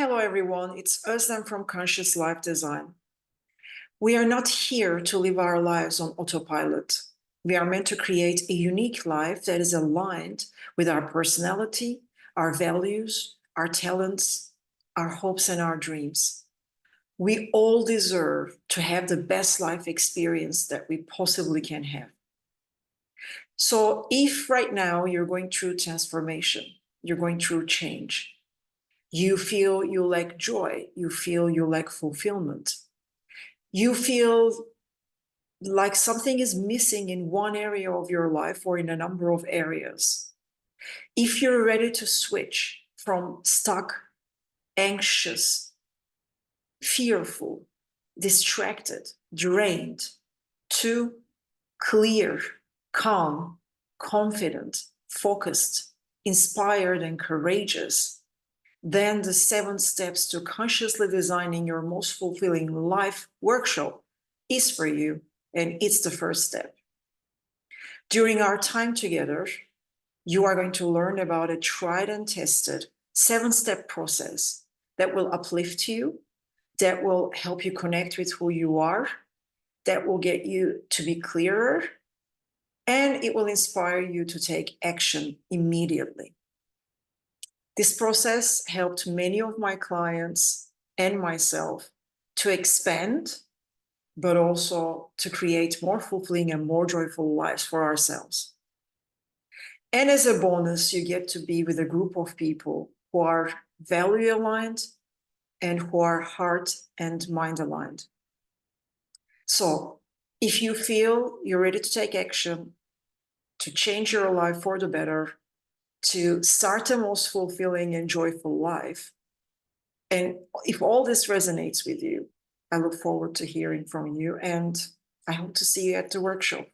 Hello, everyone. It's Özlem from Conscious Life Design. We are not here to live our lives on autopilot. We are meant to create a unique life that is aligned with our personality, our values, our talents, our hopes, and our dreams. We all deserve to have the best life experience that we possibly can have. So if right now you're going through transformation, you're going through change, you feel you lack joy, you feel you lack fulfillment, you feel like something is missing in one area of your life or in a number of areas. If you're ready to switch from stuck, anxious, fearful, distracted, drained, to clear, calm, confident, focused, inspired, and courageous, then the 7 steps to consciously designing your most fulfilling life workshop is for you, and it's the first step. During our time together, you are going to learn about a tried and tested 7-step process that will uplift you, that will help you connect with who you are, that will get you to be clearer, and it will inspire you to take action immediately. This process helped many of my clients and myself to expand, but also to create more fulfilling and more joyful lives for ourselves. And as a bonus, you get to be with a group of people who are value aligned and who are heart and mind aligned. So if you feel you're ready to take action, to change your life for the better, to start the most fulfilling and joyful life, and if all this resonates with you, I look forward to hearing from you, and I hope to see you at the workshop.